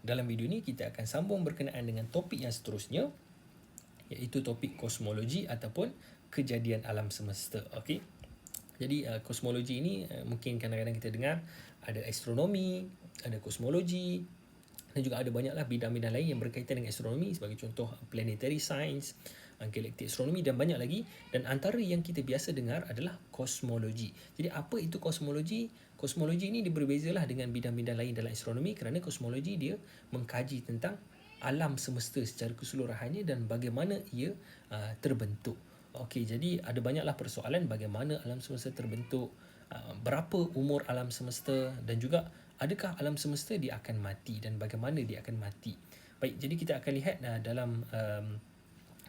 dalam video ni kita akan sambung berkenaan dengan topik yang seterusnya, iaitu topik kosmologi ataupun kejadian alam semesta. Okey. Jadi kosmologi ini mungkin kadang-kadang kita dengar ada astronomi, ada kosmologi, dan juga ada banyaklah bidang-bidang lain yang berkaitan dengan astronomi, sebagai contoh planetary science, galactic astronomy dan banyak lagi. Dan antara yang kita biasa dengar adalah kosmologi. Jadi apa itu kosmologi? Kosmologi ini dia berbezalah dengan bidang-bidang lain dalam astronomi kerana kosmologi dia mengkaji tentang alam semesta secara keseluruhannya dan bagaimana ia terbentuk. Okey, jadi ada banyaklah persoalan bagaimana alam semesta terbentuk, berapa umur alam semesta dan juga adakah alam semesta dia akan mati dan bagaimana dia akan mati. Baik, jadi kita akan lihat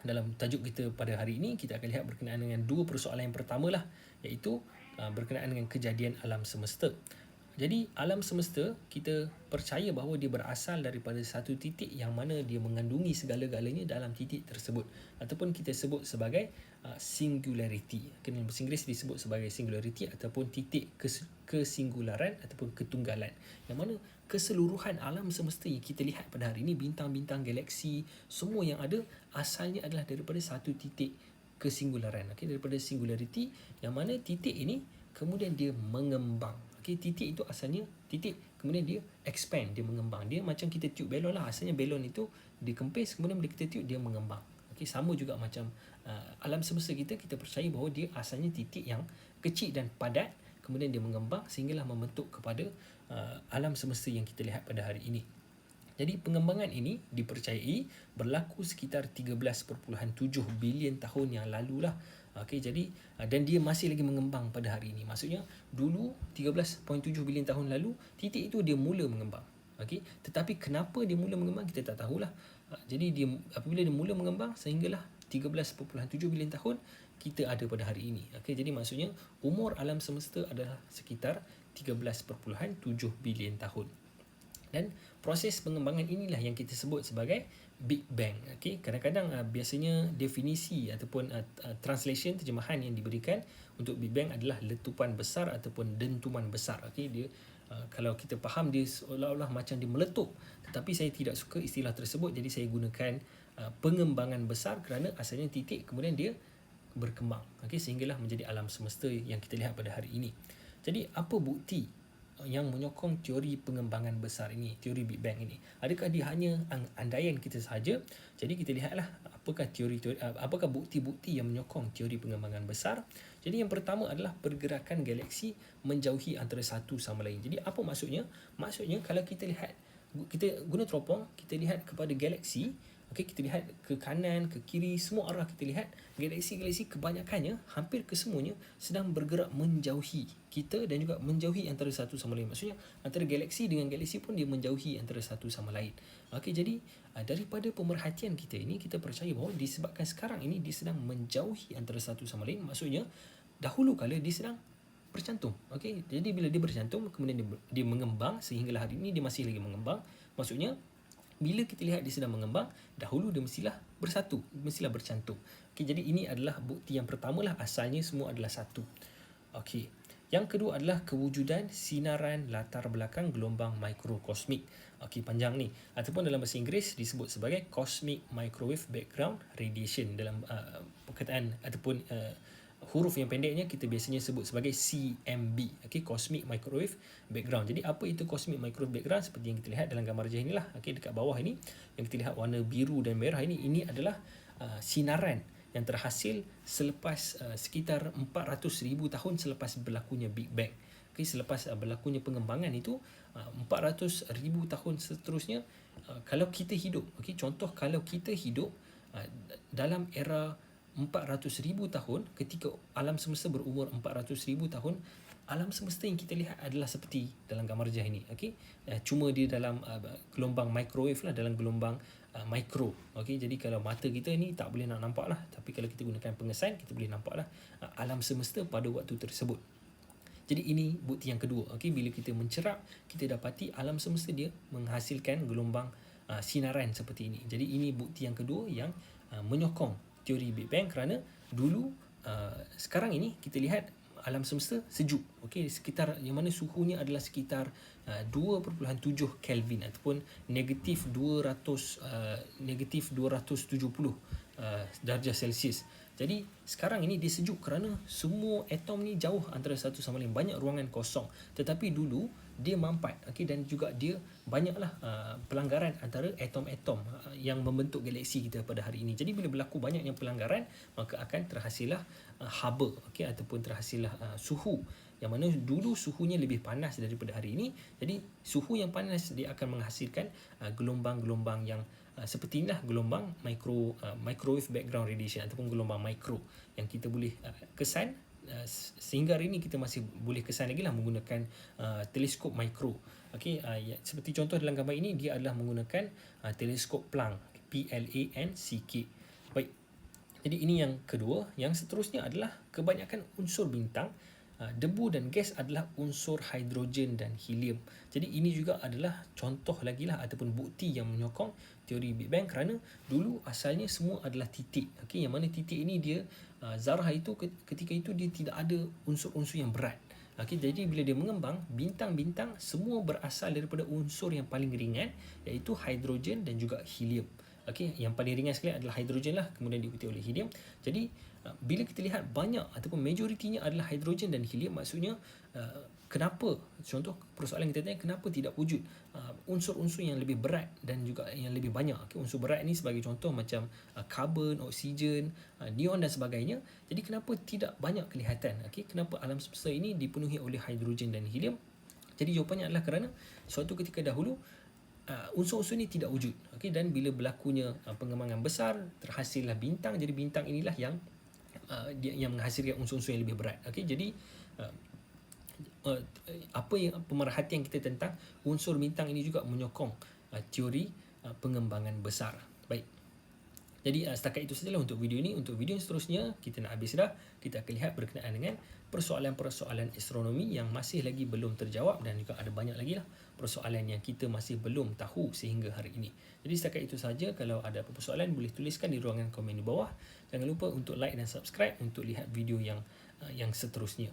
dalam tajuk kita pada hari ini, kita akan lihat berkenaan dengan dua persoalan. Yang pertama lah, iaitu berkenaan dengan kejadian alam semesta. Jadi alam semesta kita percaya bahawa dia berasal daripada satu titik yang mana dia mengandungi segala-galanya dalam titik tersebut, ataupun kita sebut sebagai singularity. Dalam bahasa Inggeris disebut sebagai singularity ataupun titik kesingularan ataupun ketunggalan, yang mana keseluruhan alam semesta yang kita lihat pada hari ini, bintang-bintang, galaksi, semua yang ada asalnya adalah daripada satu titik kesingularan. Daripada singularity, yang mana titik ini kemudian dia mengembang. Titik itu asalnya titik, kemudian dia expand, dia mengembang. Dia macam kita tiup belon lah. Asalnya belon itu dikempis, kemudian bila kita tiup dia mengembang. Sama juga macam alam semesta kita percaya bahawa dia asalnya titik yang kecil dan padat, kemudian dia mengembang sehinggalah membentuk kepada alam semesta yang kita lihat pada hari ini. Jadi pengembangan ini dipercayai berlaku sekitar 13.7 bilion tahun yang lalu lah. Jadi dan dia masih lagi mengembang pada hari ini. Maksudnya dulu 13.7 bilion tahun lalu titik itu dia mula mengembang. Tetapi kenapa dia mula mengembang kita tak tahulah. Jadi dia apabila dia mula mengembang sehinggalah 13.7 bilion tahun kita ada pada hari ini. Jadi maksudnya umur alam semesta adalah sekitar 13.7 bilion tahun. Dan proses pengembangan inilah yang kita sebut sebagai Big Bang. Kadang-kadang biasanya definisi ataupun translation, terjemahan yang diberikan untuk Big Bang adalah letupan besar ataupun dentuman besar. Dia kalau kita faham dia seolah-olah macam dia meletup, tetapi saya tidak suka istilah tersebut, jadi saya gunakan pengembangan besar kerana asalnya titik kemudian dia berkembang, sehinggalah menjadi alam semesta yang kita lihat pada hari ini. Jadi apa bukti yang menyokong teori pengembangan besar ini, teori Big Bang ini? Adakah dia hanya andaian kita sahaja? Jadi kita lihatlah apakah bukti-bukti yang menyokong teori pengembangan besar. Jadi yang pertama adalah pergerakan galaksi menjauhi antara satu sama lain. Jadi apa maksudnya? Maksudnya kalau kita guna teropong, kita lihat kepada galaksi, kita lihat ke kanan, ke kiri, semua arah kita lihat, galaksi-galaksi kebanyakannya, hampir kesemuanya sedang bergerak menjauhi kita dan juga menjauhi antara satu sama lain. Maksudnya antara galaksi dengan galaksi pun dia menjauhi antara satu sama lain. Jadi daripada pemerhatian kita ini, kita percaya bahawa disebabkan sekarang ini dia sedang menjauhi antara satu sama lain, maksudnya dahulu kala dia sedang bercantum. Jadi bila dia bercantum, kemudian dia mengembang sehinggalah hari ini dia masih lagi mengembang. Maksudnya bila kita lihat dia sedang mengembang, dahulu dia mestilah bersatu, mestilah bercantum. Jadi ini adalah bukti yang pertama lah, asalnya semua adalah satu. Yang kedua adalah kewujudan sinaran latar belakang gelombang mikrokosmik. Panjang ni. Ataupun dalam bahasa Inggeris disebut sebagai Cosmic Microwave Background Radiation. Dalam perkataan ataupun huruf yang pendeknya kita biasanya sebut sebagai CMB, Cosmic Microwave Background. Jadi apa itu Cosmic Microwave Background? Seperti yang kita lihat dalam gambar rajah inilah, dekat bawah ini yang kita lihat warna biru dan merah ini adalah sinaran yang terhasil selepas sekitar 400,000 tahun selepas berlakunya Big Bang. Selepas berlakunya pengembangan itu, 400,000 tahun seterusnya, kalau kita hidup, contoh kalau kita hidup dalam era 400,000 tahun, ketika alam semesta berumur 400,000 tahun, alam semesta yang kita lihat adalah seperti dalam gambar rajah ini. Cuma dia dalam gelombang microwave lah, dalam gelombang mikro. Jadi kalau mata kita ni tak boleh nak nampak lah, tapi kalau kita gunakan pengesan, kita boleh nampak lah alam semesta pada waktu tersebut. Jadi ini bukti yang kedua. Bila kita mencerap, kita dapati alam semesta dia menghasilkan gelombang sinaran seperti ini. Jadi ini bukti yang kedua yang menyokong teori Big Bang, kerana dulu sekarang ini kita lihat alam semesta sejuk. Okey, sekitar yang mana suhunya adalah sekitar 2.7 Kelvin ataupun negatif 270 darjah Celsius. Jadi sekarang ini dia sejuk kerana semua atom ni jauh antara satu sama lain, banyak ruangan kosong. Tetapi dulu dia mampat, okey, dan juga dia banyaklah pelanggaran antara atom-atom yang membentuk galaksi kita pada hari ini. Jadi bila berlaku banyaknya pelanggaran, maka akan terhasillah haba, okey, ataupun terhasillah suhu yang mana dulu suhunya lebih panas daripada hari ini. Jadi suhu yang panas dia akan menghasilkan gelombang-gelombang yang seperti inilah gelombang microwave background radiation ataupun gelombang mikro yang kita boleh kesan sehingga hari ini kita masih boleh kesan lagi lah menggunakan teleskop mikro. Okey, seperti contoh dalam gambar ini dia adalah menggunakan teleskop Planck, PLANCK. Baik. Jadi ini yang kedua. Yang seterusnya adalah kebanyakan unsur bintang, debu dan gas adalah unsur hidrogen dan helium. Jadi ini juga adalah contoh lagi lah ataupun bukti yang menyokong teori Big Bang kerana dulu asalnya semua adalah titik. Okey, yang mana titik ini dia zarah itu ketika itu dia tidak ada unsur-unsur yang berat. Okey, jadi bila dia mengembang, bintang-bintang semua berasal daripada unsur yang paling ringan iaitu hidrogen dan juga helium. Okey, yang paling ringan sekali adalah hidrogen lah, kemudian diikuti oleh helium. Jadi bila kita lihat banyak ataupun majoritinya adalah hidrogen dan helium, maksudnya kenapa, contoh persoalan kita tanya, kenapa tidak wujud unsur-unsur yang lebih berat dan juga yang lebih banyak. Okay, unsur berat ni sebagai contoh macam karbon, oksigen, neon dan sebagainya. Jadi kenapa tidak banyak kelihatan? Okay, kenapa alam semesta ini dipenuhi oleh hidrogen dan helium? Jadi jawapannya adalah kerana suatu ketika dahulu unsur-unsur ini tidak wujud. Okay, dan bila berlakunya pengembangan besar, terhasillah bintang. Jadi bintang inilah yang menghasilkan unsur-unsur yang lebih berat. Okey, jadi apa yang pemerhatian kita tentang unsur bintang ini juga menyokong teori pengembangan besar. Baik. Jadi setakat itu sajalah untuk video ini. Untuk video yang seterusnya kita nak habis dah. Kita akan lihat berkenaan dengan persoalan-persoalan astronomi yang masih lagi belum terjawab dan juga ada banyak lagi lah persoalan yang kita masih belum tahu sehingga hari ini. Jadi setakat itu saja. Kalau ada apa-apa soalan boleh tuliskan di ruangan komen di bawah. Jangan lupa untuk like dan subscribe untuk lihat video yang seterusnya.